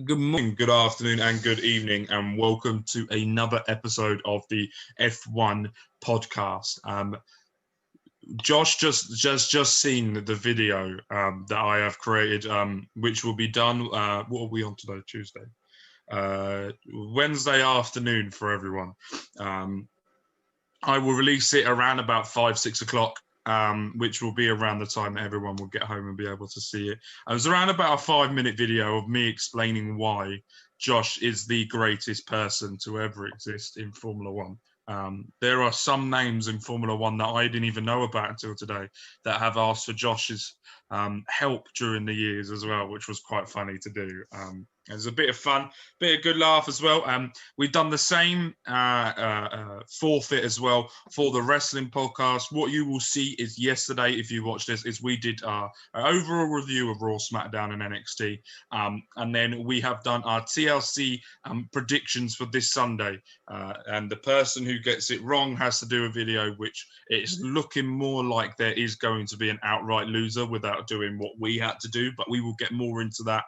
Good morning, good afternoon, and good evening, and welcome to another episode of the F1 podcast. Josh just seen the video that I have created, which will be done. What are we on today? Tuesday, Wednesday afternoon for everyone. I will release it around about 5-6 o'clock. Which will be around the time that everyone will get home and be able to see it. It was around about a 5-minute video of me explaining why Josh is the greatest person to ever exist in Formula One. There are some names in Formula One that I didn't even know about until today that have asked for Josh's help during the years as well, which was quite funny to do. It was a bit of fun, bit of good laugh as well. We've done the same forfeit as well for the wrestling podcast. What you will see is yesterday, if you watch this, is we did our overall review of Raw, SmackDown, and NXT. And then we have done our TLC predictions for this Sunday. And the person who gets it wrong has to do a video, which it's looking more like there is going to be an outright loser without doing what we had to do. But we will get more into that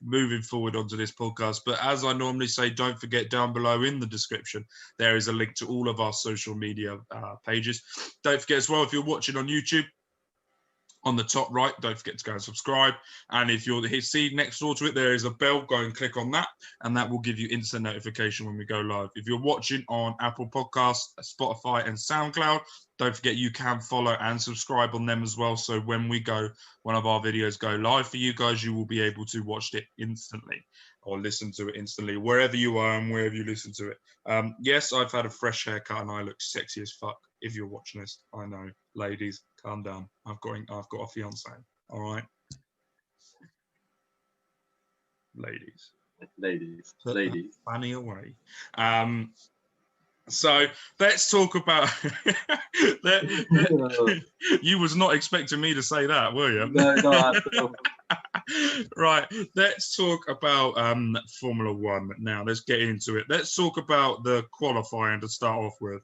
moving forward onto this podcast. But as I normally say, don't forget down below in the description, there is a link to all of our social media pages. Don't forget as well, if you're watching on YouTube, on the top right, don't forget to go and subscribe. And if you're see next door to it, there is a bell. Go and click on that, and that will give you instant notification when we go live. If you're watching on Apple Podcasts, Spotify, and Soundcloud, don't forget you can follow and subscribe on them as well. So when one of our videos go live for you guys, you will be able to watch it instantly or listen to it instantly, wherever you are and wherever you listen to it. Yes, I've had a fresh haircut and I look sexy as fuck. If you're watching this, I know, ladies, calm down. I've got a fiance. All right, ladies, fanny away. So let's talk about. You was not expecting me to say that, were you? No. Right, let's talk about Formula One now. Let's get into it. Let's talk about the qualifying to start off with,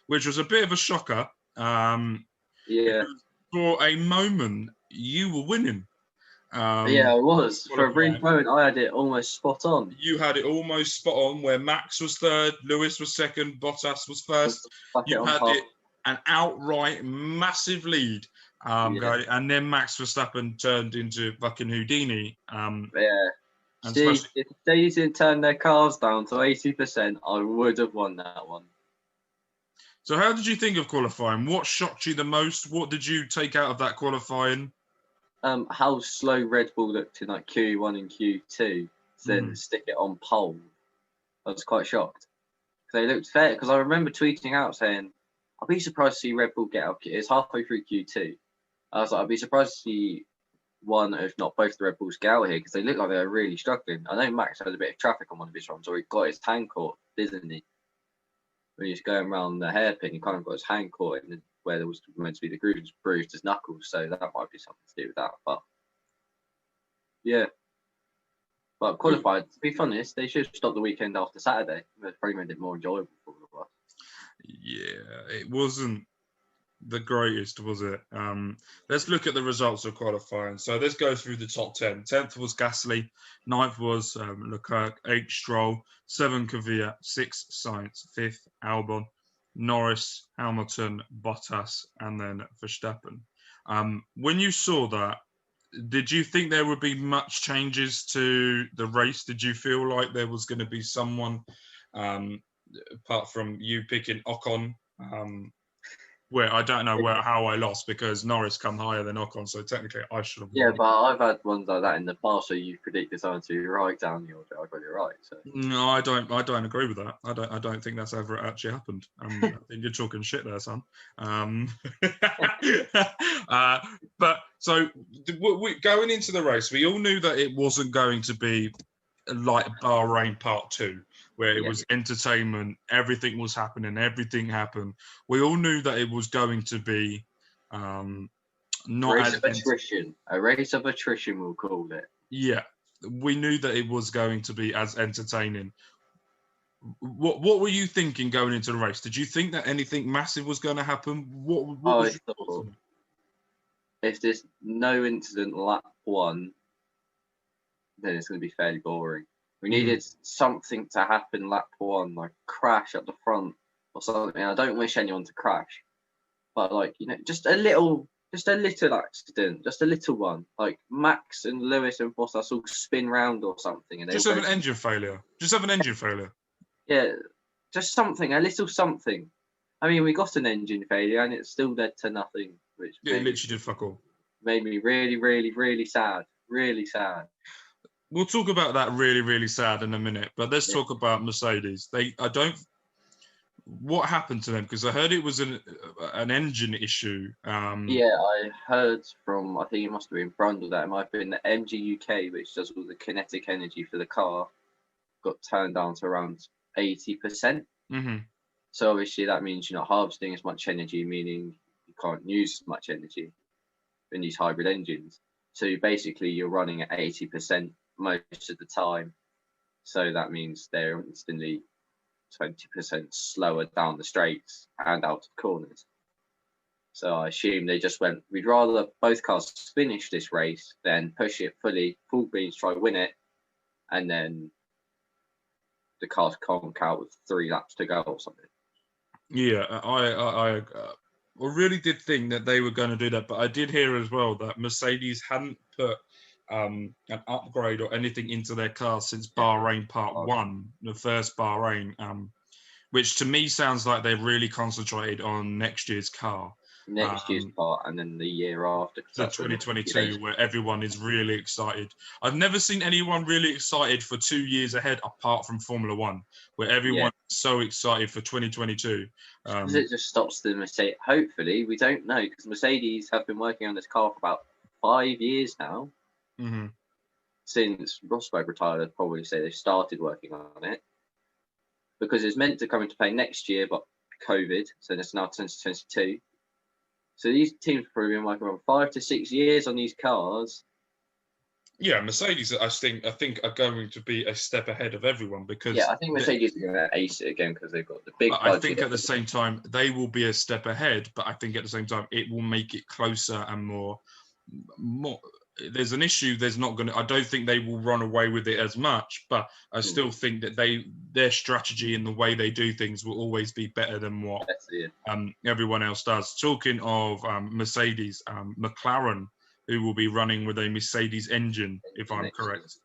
which was a bit of a shocker. Yeah. For a moment, you were winning. Yeah, I was. For a brief moment, I had it almost spot on. You had it almost spot on, where Max was third, Lewis was second, Bottas was first. You had it an outright massive lead. And then Max Verstappen turned into fucking Houdini. See, if they didn't turn their cars down to 80%, I would have won that one. So how did you think of qualifying? What shocked you the most? What did you take out of that qualifying? How slow Red Bull looked in like Q1 and Q2, then stick it on pole. I was quite shocked. They looked fair, because I remember tweeting out saying, I'll be surprised to see Red Bull get up. It's halfway through Q2. I was like, I'd be surprised to see one, if not both, the Red Bulls get out here, because they look like they were really struggling. I know Max had a bit of traffic on one of his runs, or he got his hand caught, didn't he? When he was going around the hairpin, he kind of got his hand caught in where there was meant to be the grooves, bruised his knuckles, so that might be something to do with that. But yeah, but qualified, to be honest, they should have stopped the weekend after Saturday. It probably made it more enjoyable for all of us. Yeah, it wasn't the greatest, was it? Let's look at the results of qualifying. So let's go through the top 10. 10th was Gasly, 9th was Leclerc, 8th Stroll, 7th Kvyat, 6th Sainz, 5th Albon, Norris, Hamilton, Bottas, and then Verstappen. When you saw that, did you think there would be much changes to the race? Did you feel like there was going to be someone, apart from you picking Ocon, where I don't know how I lost, because Norris come higher than Ocon, so technically I should have won. Yeah, but I've had ones like that in the past, so you predicted someone to be right down the order. I got it right. So. No, I don't agree with that. I don't think that's ever actually happened. I think you're talking shit there, son. But so going into the race, we all knew that it wasn't going to be like Bahrain Part 2, where it was entertainment, everything was happening, everything happened. We all knew that it was going to be not race of attrition. A race of attrition, we'll call it. Yeah, we knew that it was going to be as entertaining. What were you thinking going into the race? Did you think that anything massive was going to happen? What if there's no incident lap one, then it's going to be fairly boring. We needed something to happen lap 1, like crash at the front or something. I don't wish anyone to crash, but like, you know, just a little accident, just a little one. Like Max and Lewis and Bottas all spin round or something, and just have an engine failure. Just have an engine failure. Yeah, just something, a little something. I mean, we got an engine failure, and it still led to nothing, which it literally did fuck all. Made me really, really, really sad. Really sad. We'll talk about that really, really sad in a minute, but let's talk about Mercedes. What happened to them? Because I heard it was an engine issue. Yeah, I heard from, I think it must have been Brundle, that it might have been the MG UK, which does all the kinetic energy for the car, got turned down to around 80%. So obviously that means you're not harvesting as much energy, meaning you can't use as much energy in these hybrid engines. So basically you're running at 80% most of the time. So that means they're instantly 20% slower down the straights and out of corners. So I assume they just went, we'd rather both cars finish this race than push it fully, full beans, try to win it, and then the cars conk out with 3 laps to go or something. Yeah, I really did think that they were going to do that, but I did hear as well that Mercedes hadn't put an upgrade or anything into their car since Bahrain Part 1, the first Bahrain, which to me sounds like they've really concentrated on next year's car. Next year's part, and then the year after. So 2022, where everyone is really excited. I've never seen anyone really excited for 2 years ahead, apart from Formula One, where everyone's so excited for 2022. It just stops the Mercedes. Hopefully, we don't know, because Mercedes have been working on this car for about 5 years now. Since Rosberg retired, I'd probably say they started working on it, because it's meant to come into play next year, but COVID, so it's now 2022. So these teams have probably been working on 5 to 6 years on these cars. Yeah, Mercedes, I think are going to be a step ahead of everyone, because I think Mercedes are going to ace it again because they've got the big budget. I think at the same time they will be a step ahead, but I think at the same time it will make it closer and more. There's an issue. I don't think they will run away with it as much, but I still think that their strategy and the way they do things will always be better than what everyone else does. Talking of Mercedes, McLaren, who will be running with a Mercedes engine, if I'm correct,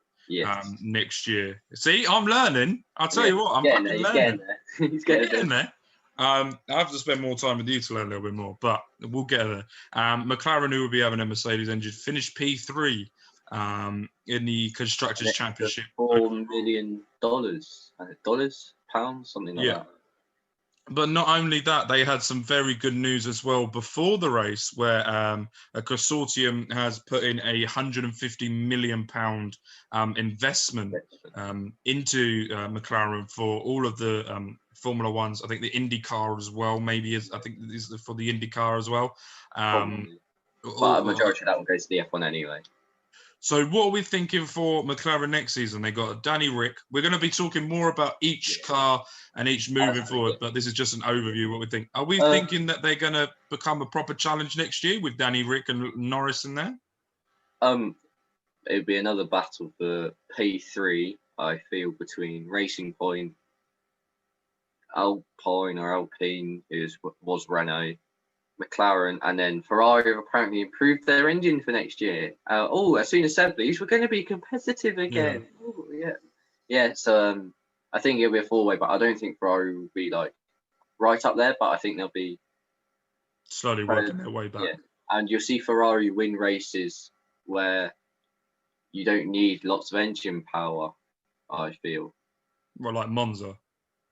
next year. See, I'm learning. I'll tell you what, I'm fucking learning. He's getting there. I have to spend more time with you to learn a little bit more, but we'll get there. McLaren, who will be having a Mercedes engine, finished P3 in the Constructors' Championship. $4 million, pounds, something like that. But not only that, they had some very good news as well before the race, where a consortium has put in a £150 million investment into McLaren for all of the Formula Ones. I think the IndyCar as well, I think this is for the IndyCar as well. But a majority of that will go to the F1 anyway. So what are we thinking for McLaren next season? They got Danny Rick. We're going to be talking more about each car and each moving forward, but this is just an overview of what we think. Are we thinking that they're going to become a proper challenge next year with Danny Rick and Norris in there? It would be another battle for P3, I feel, between Racing Point, Alpine, who was Renault, McLaren, and then Ferrari have apparently improved their engine for next year. As soon as assemblies, we're going to be competitive again. So I think it'll be a four-way, but I don't think Ferrari will be like right up there, but I think they'll be slowly working their way back. Yeah. And you'll see Ferrari win races where you don't need lots of engine power, I feel. Well, like Monza.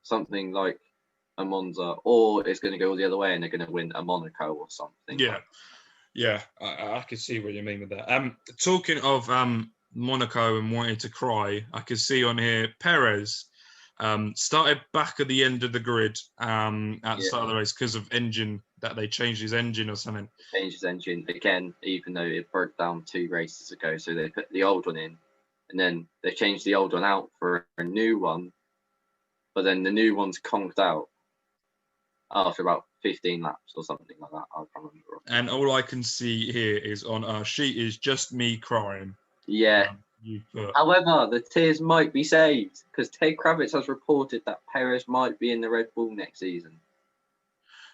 Something like a Monza, or it's going to go all the other way and they're going to win a Monaco or something. I can see what you mean with that. Talking of Monaco and wanting to cry, I can see on here Perez started back at the end of the grid at the start of the race because of engine, that they changed his engine or something. Changed his engine again, even though it broke down 2 races ago, so they put the old one in and then they changed the old one out for a new one, but then the new one's conked out after about 15 laps or something like that. I can't remember. And all I can see here is on our sheet is just me crying. Yeah. you put. However, the tears might be saved because Ted Kravitz has reported that Perez might be in the Red Bull next season.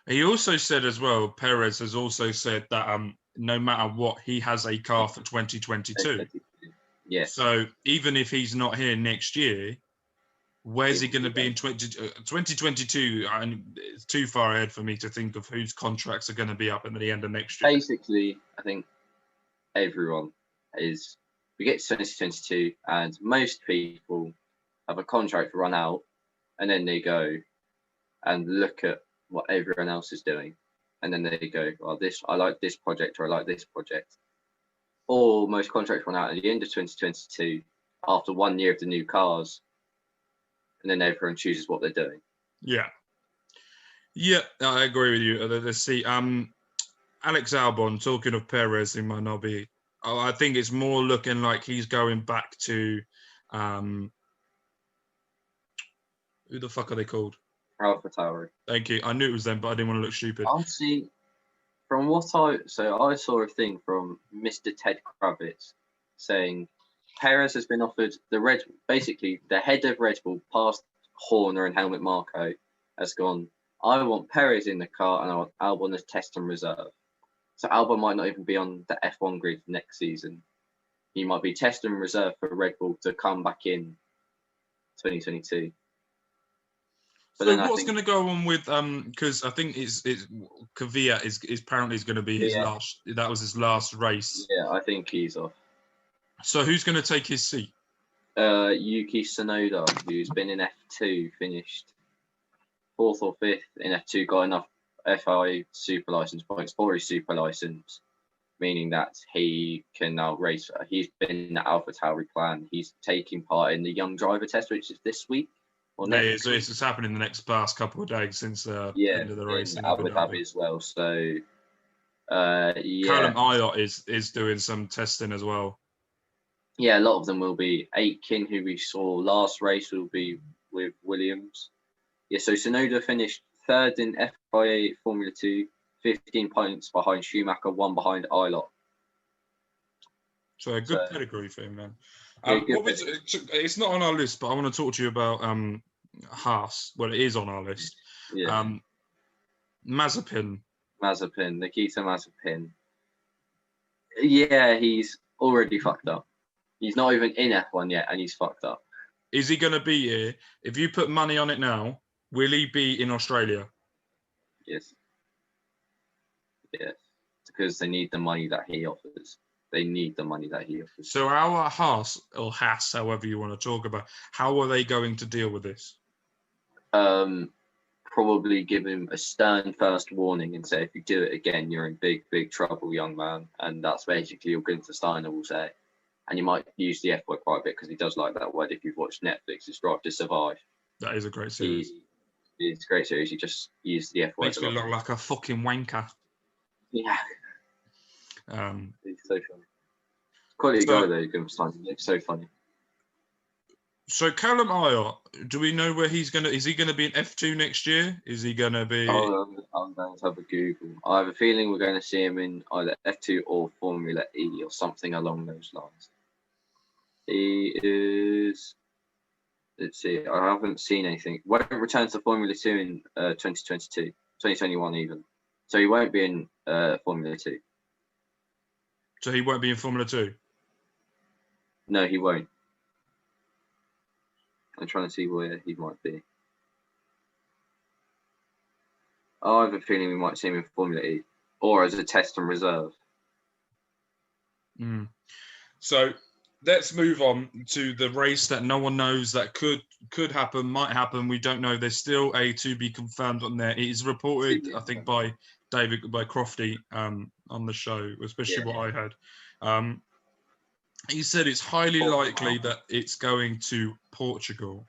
He also said as well, Perez has also said that no matter what, he has a car for 2022. Yeah. So even if he's not here next year, where's he going to be in 2022? And it's too far ahead for me to think of whose contracts are going to be up at the end of next year. Basically, I think everyone is. We get to 2022, and most people have a contract run out, and then they go and look at what everyone else is doing, and then they go, "Well, I like this project, or I like this project." Or most contracts run out at the end of 2022 after 1 year of the new cars, and then everyone chooses what they're doing. Yeah, I agree with you. Let's see. Alex Albon, talking of Perez, he might not be. I think it's more looking like he's going back to who the fuck are they called? AlphaTauri. Thank you. I knew it was them, but I didn't want to look stupid. Honestly, from what I saw a thing from Mr. Ted Kravitz saying Perez has been offered basically the head of Red Bull, past Horner and Helmut Marko, has gone, I want Perez in the car and I want Albon as test and reserve. So Albon might not even be on the F1 grid next season. He might be test and reserve for Red Bull to come back in 2022. But so what's going to go on with because I think it's Kvyat is apparently going to be his last. That was his last race. Yeah, I think he's off. So who's going to take his seat? Yuki Tsunoda, who's been in F2, finished 4th or 5th in F2, got enough FIA super license points for his super license, meaning that he can now race. He's been in the AlphaTauri plan. He's taking part in the young driver test, which is this week. So it's happening the next past couple of days since the end of the race in Abu Dhabi as well. So Callum Ayot is doing some testing as well. Yeah, a lot of them will be. Aitken, who we saw last race, will be with Williams. Yeah, so Tsunoda finished 3rd in FIA Formula 2, 15 points behind Schumacher, 1 behind Ayot. So a good pedigree for him, man. It's not on our list, but I want to talk to you about Haas. Well, it is on our list. Yeah. Mazepin, Nikita Mazepin. Yeah, he's already fucked up. He's not even in F1 yet, and he's fucked up. Is he going to be here? If you put money on it now, will he be in Australia? Yes. Because they need the money that he offers. So our Haas, or Haas, however you want to talk about, how are they going to deal with this? Probably give him a stern first warning and say, if you do it again, you're in big, big trouble, young man. And that's basically what Günther Steiner will say. And you might use the F word quite a bit because he does like that word. If you've watched Netflix's Drive to Survive. That is a great series. It's a great series. He just used the F word. Makes me look like a fucking wanker. Yeah. He's so funny. Quality guy though, Günther Steiner. It's so funny. So Callum Ayot, do we know where he's gonna? Is he gonna be in F2 next year? Is he gonna be? I'm going to have a Google. I have a feeling we're going to see him in either F2 or Formula E or something along those lines. He is. Let's see. I haven't seen anything. Won't return to Formula 2 in 2022, 2021 even. So he won't be in Formula 2. So he won't be in Formula 2? No, he won't. I'm trying to see where he might be. I have a feeling we might see him in Formula E or as a test and reserve. So let's move on to the race that no one knows that could happen, might happen. We don't know. There's still a to be confirmed on there. It is reported, I think, by Crofty on the show, especially what I heard. He said it's highly likely that it's going to Portugal.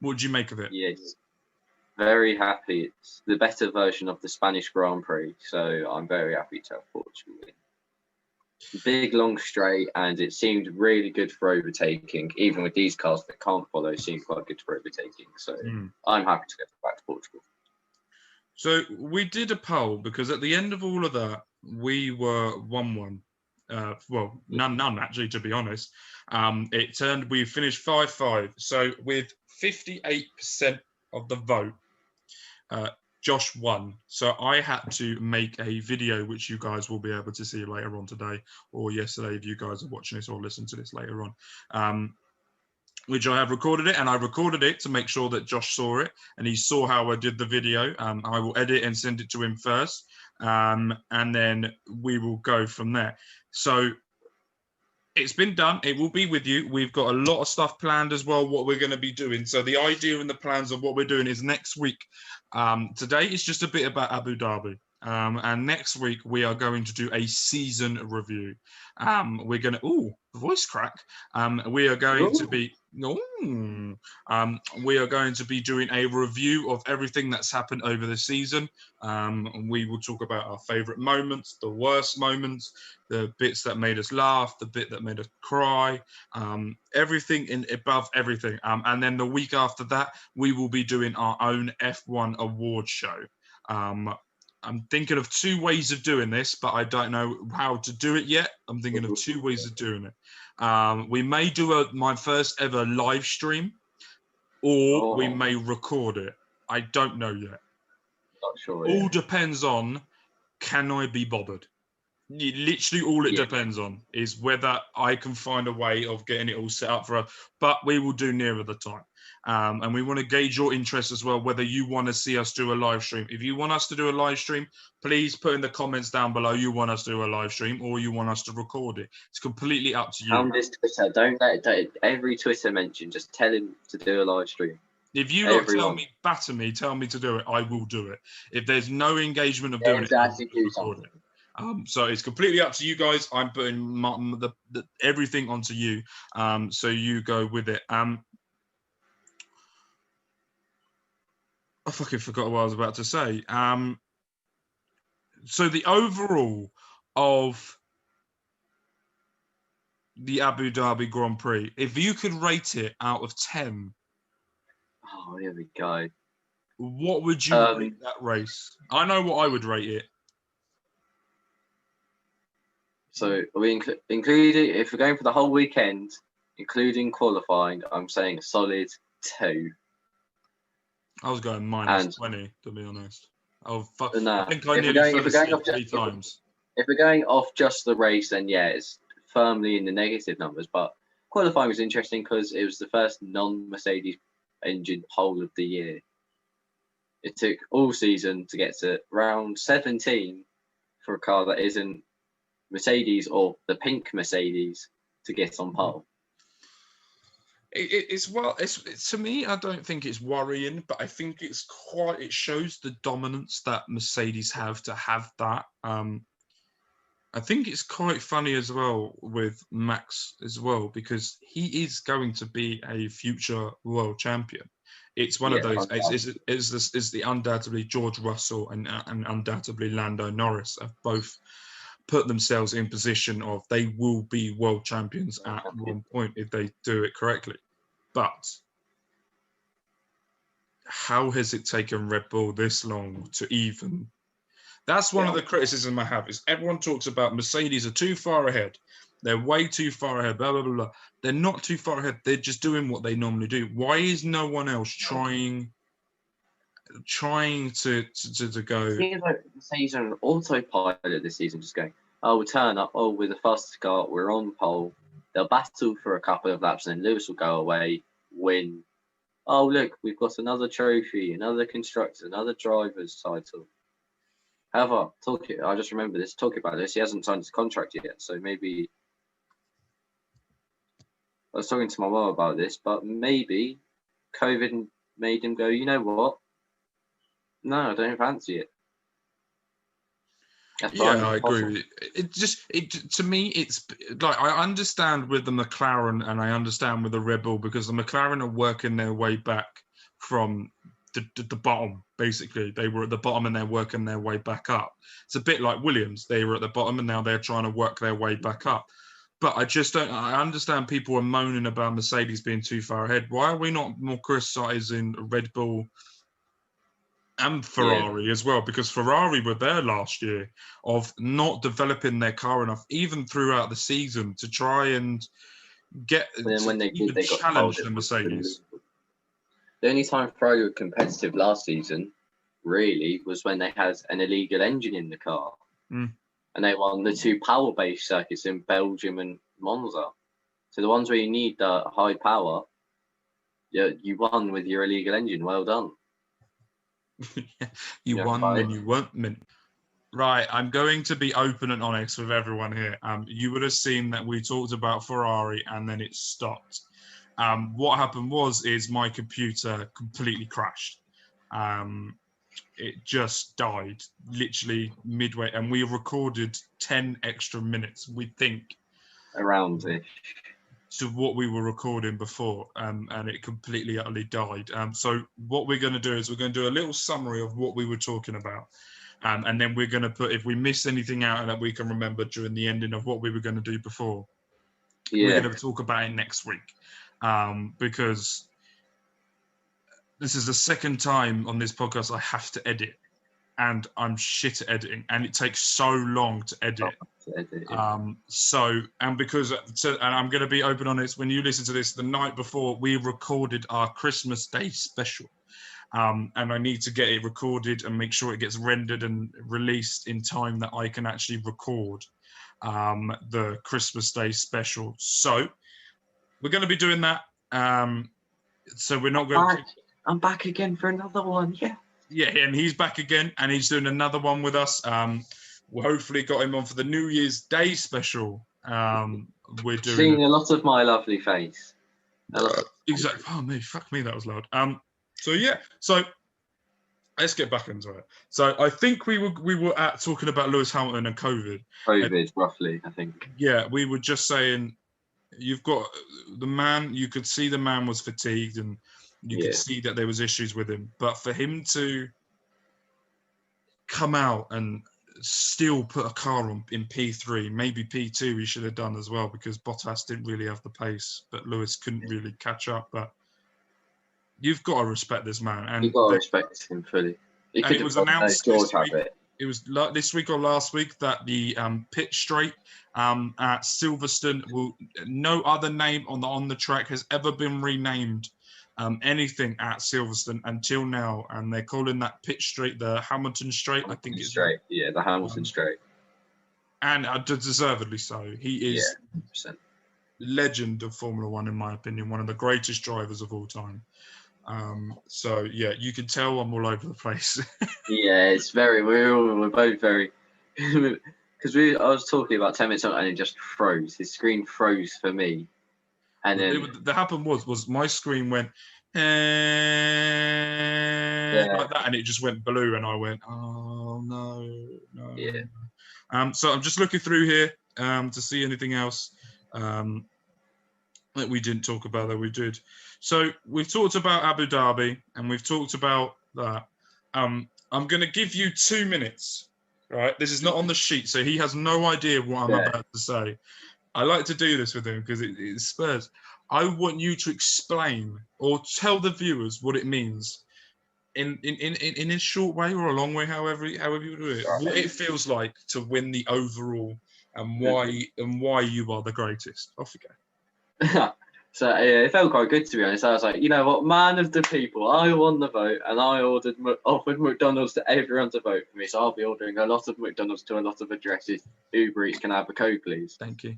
What do you make of it? Yes, very happy. It's the better version of the Spanish Grand Prix, so I'm very happy to have Portugal in. Big, long straight, and it seemed really good for overtaking. Even with these cars that can't follow, it seemed quite good for overtaking. So I'm happy to get back to Portugal. So we did a poll because at the end of all of that, we were 1-1. Well, none actually, to be honest. We finished 5-5. So with 58% of the vote, Josh won. So I had to make a video, which you guys will be able to see later on today or yesterday if you guys are watching this or listen to this later on. Which I have recorded it, and I recorded it to make sure that Josh saw it, and he saw how I did the video. I will edit and send it to him first, and then we will go from there. So it's been done. It will be with you. We've got a lot of stuff planned as well, what we're going to be doing. So the idea and the plans of what we're doing is next week. Today is just a bit about Abu Dhabi. And next week, we are going to do a season review. We're going to, voice crack. We are going to be, we are going to be doing a review of everything that's happened over the season. We will talk about our favorite moments, the worst moments, the bits that made us laugh, the bit that made us cry, everything above everything. And then the week after that, we will be doing our own F1 award show. I'm thinking of 2 ways of doing this, but I don't know how to do it yet. I'm thinking of 2 ways of doing it. We may do my first ever live stream, or we may record it. I don't know yet. Not sure. All depends on, can I be bothered? Literally all it depends on is whether I can find a way of getting it all set up for us, but we will do nearer the time. And we want to gauge your interest as well, whether you want to see us do a live stream. If you want us to do a live stream, please put in the comments down below you want us to do a live stream or you want us to record it. It's completely up to you. On this Twitter, don't let every Twitter mention, just tell him to do a live stream. If you batter me, tell me to do it, I will do it. If there's no engagement of doing it, I will record it. So it's completely up to you guys. I'm putting everything onto you. So you go with it. I fucking forgot what I was about to say. So the overall of the Abu Dhabi Grand Prix, if you could rate it out of 10. Oh, here we go. What would you rate that race? I know what I would rate it. So we including, if we're going for the whole weekend, including qualifying, I'm saying a solid 2. I was going minus 20, to be honest. No, I think I nearly fell asleep 3 times. If we're going off just the race, then yeah, it's firmly in the negative numbers. But qualifying was interesting because it was the first non-Mercedes engine pole of the year. It took all season to get to round 17 for a car that isn't Mercedes or the pink Mercedes to get on pole. It's to me, I don't think it's worrying, but I think it shows the dominance that Mercedes have to have that. I think it's quite funny as well with Max as well, because he is going to be a future world champion. It's one of those. It's the undoubtedly George Russell and undoubtedly Lando Norris have both put themselves in position of they will be world champions at one point if they do it correctly. But how has it taken Red Bull this long to even? That's one of the criticism I have is everyone talks about Mercedes are too far ahead. They're way too far ahead, blah, blah, blah, blah. They're not too far ahead. They're just doing what they normally do. Why is no one else trying to go? It seems like Mercedes are on autopilot this season, just going, we'll turn up, we're the fastest car, we're on pole. They'll battle for a couple of laps and then Lewis will go away, win. Oh, look, we've got another trophy, another constructor, another driver's title. However, I just remember this, talking about this, he hasn't signed his contract yet, so maybe, I was talking to my mum about this, but maybe COVID made him go, you know what? No, I don't fancy it. I agree. To me, it's like I understand with the McLaren and I understand with the Red Bull because the McLaren are working their way back from the bottom. Basically, they were at the bottom and they're working their way back up. It's a bit like Williams; they were at the bottom and now they're trying to work their way back up. But I just don't. I understand people are moaning about Mercedes being too far ahead. Why are we not more criticizing Red Bull And Ferrari as well, because Ferrari were there last year of not developing their car enough, even throughout the season, to try and get And then when they even did, they got challenge told the it was Mercedes. the only time Ferrari were competitive last season, really, was when they had an illegal engine in the car. Mm. And they won the 2 power-based circuits in Belgium and Monza. So the ones where you need the high power, you won with your illegal engine. Well done. You won when you weren't meant. Right, I'm going to be open and honest with everyone here. You would have seen that we talked about Ferrari and then it stopped. What happened is my computer completely crashed. It just died literally midway, and we recorded 10 extra minutes, we think, around it, to what we were recording before, and it completely utterly died. So what we're going to do is we're going to do a little summary of what we were talking about, and then we're going to put, if we miss anything out and that we can remember during the ending of what we were going to do before, we're going to talk about it next week, because this is the second time on this podcast I have to edit, and I'm shit at editing, and it takes so long to edit. And I'm going to be open on this. When you listen to this, the night before we recorded our Christmas Day special, and I need to get it recorded and make sure it gets rendered and released in time that I can actually record the Christmas Day special. So we're going to be doing that. So we're not going to... I'm back again for another one. Yeah, and he's back again, and he's doing another one with us. We hopefully got him on for the New Year's Day special. We're doing seeing a lot of my lovely face. Exactly. Oh me, fuck me, that was loud. So let's get back into it. So I think we were at talking about Lewis Hamilton and COVID. Roughly, I think. Yeah, we were just saying, you've got the man. You could see the man was fatigued, and you could see that there was issues with him. But for him to come out and still put a car on in P3, maybe P2 he should have done as well, because Bottas didn't really have the pace, but Lewis couldn't really catch up. But you've got to respect this man. And you've got to respect him fully. It was announced this week. It was this week or last week that the pit straight at Silverstone no other name on the track has ever been renamed anything at Silverstone until now, and they're calling that pit straight the Hamilton Straight. I think it's straight. Yeah, the Hamilton Straight. And deservedly so. He is 100%. Legend of Formula One, in my opinion, one of the greatest drivers of all time. So yeah, you can tell I'm all over the place. Yeah, it's we're both very, because I was talking about 10 minutes on and it just froze. His screen froze for me, and then that happened was my screen went like that, and it just went blue, and I went, oh no. Yeah. So I'm just looking through here to see anything else that we didn't talk about that we did. So we've talked about Abu Dhabi, and we've talked about that. I'm going to give you 2 minutes, right? This is not on the sheet, so he has no idea what I'm about to say. I like to do this with him because it spurs. I want you to explain or tell the viewers what it means in a short way or a long way, however you do it. What it feels like to win the overall, and why you are the greatest. Off you go. So it felt quite good, to be honest. I was like, you know what, man of the people, I won the vote, and I offered McDonald's to everyone to vote for me. So I'll be ordering a lot of McDonald's to a lot of addresses. Uber Eats, can I have a Coke, please? Thank you.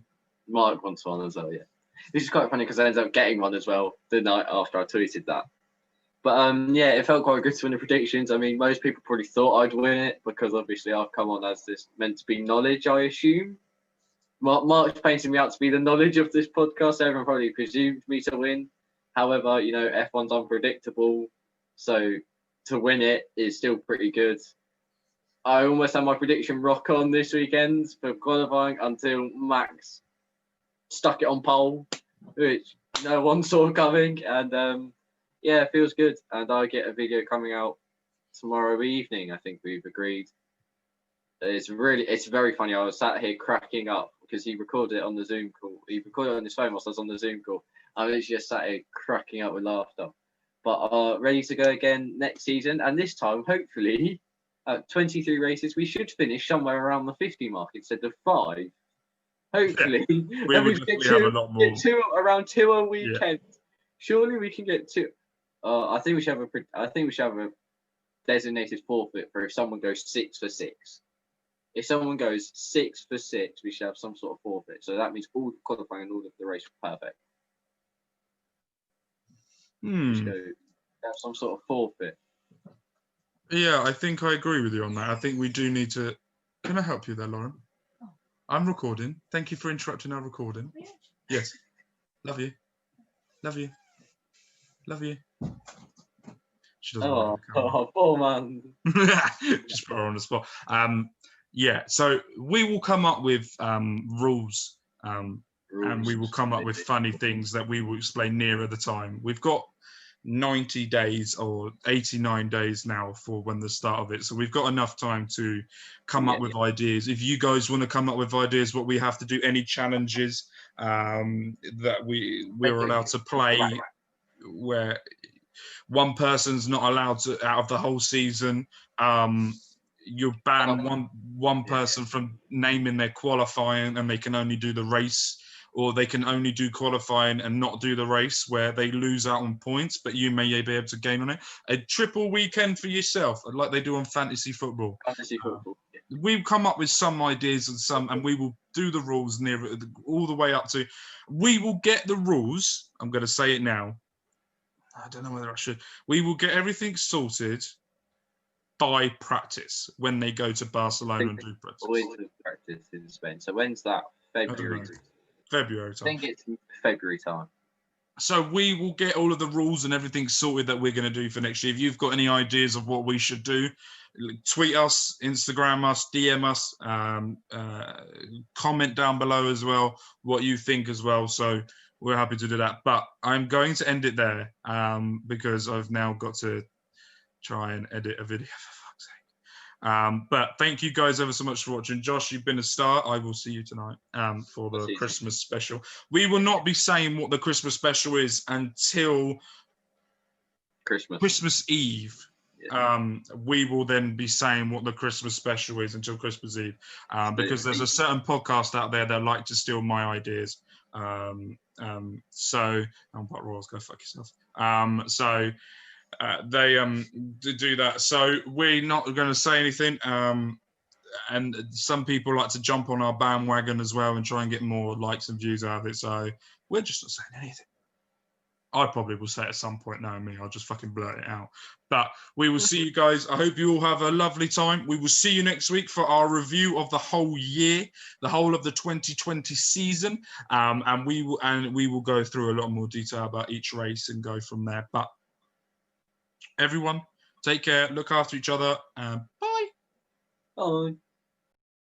Mark wants one as well, yeah. This is quite funny because I ended up getting one as well the night after I tweeted that. But yeah, it felt quite good to win the predictions. I mean, most people probably thought I'd win it because obviously I've come on as this meant to be knowledge, I assume. Mark's painting me out to be the knowledge of this podcast. Everyone probably presumed me to win. However, you know, F1's unpredictable. So to win it is still pretty good. I almost had my prediction rock on this weekend for qualifying until Max stuck it on pole, which no one saw coming. And yeah, it feels good. And I get a video coming out tomorrow evening, I think we've agreed. It's very funny. I was sat here cracking up because he recorded it on the Zoom call. He recorded it on his phone whilst I was on the Zoom call. I was just sat here cracking up with laughter. but ready to go again next season. And this time, hopefully, at 23 races, we should finish somewhere around the 50 mark instead of 5. Hopefully, we would definitely have a lot more. Get around 2 a Yeah. weekend. Surely we can get 2. I think we should have a designated forfeit for if someone goes 6 for 6. If someone goes 6 for 6, we should have some sort of forfeit. So that means all the qualifying and all of the race were perfect. We should have some sort of forfeit. Yeah, I think I agree with you on that. I think we do need to. Can I help you there, Lauren? I'm recording. Thank you for interrupting our recording. Yes. Love you. Love you. Love you. She doesn't want to poor man. Just put her on the spot. Yeah, so we will come up with rules, and we will come up with funny things that we will explain nearer the time. We've got 90 days or 89 days now for when the start of it. So we've got enough time to come up with ideas. If you guys want to come up with ideas, what we have to do, any challenges that we're allowed to play where one person's not allowed to out of the whole season. You ban one person from naming their qualifying and they can only do the race, or they can only do qualifying and not do the race where they lose out on points, but you may be able to gain on it. A triple weekend for yourself, like they do on fantasy football. We've come up with some ideas and we will do the rules all the way up to, we will get the rules. I'm going to say it now. I don't know whether I should. We will get everything sorted by practice when they go to Barcelona and do practice. Always practice in Spain. So when's that? February. February time. I think it's February time. So we will get all of the rules and everything sorted that we're going to do for next year. If you've got any ideas of what we should do, tweet us, Instagram us, DM us, comment down below as well what you think as well. So we're happy to do that. But I'm going to end it there because I've now got to try and edit a video, for fuck's sake. But thank you guys ever so much for watching. Josh, you've been a star. I will see you tonight for the Christmas special. We will not be saying what the Christmas special is until Christmas Eve. Yeah. We will then be saying what the Christmas special is until Christmas Eve because there's a certain podcast out there that like to steal my ideas. So I'm quite Royals, go fuck yourself. They do that. So we're not going to say anything. And some people like to jump on our bandwagon as well and try and get more likes and views out of it. So we're just not saying anything. I probably will say at some point, knowing me, I'll just fucking blurt it out. But we will see you guys. I hope you all have a lovely time. We will see you next week for our review of the whole year, the whole of the 2020 season. And we will go through a lot more detail about each race and go from there. But everyone, take care, look after each other, and bye. Bye.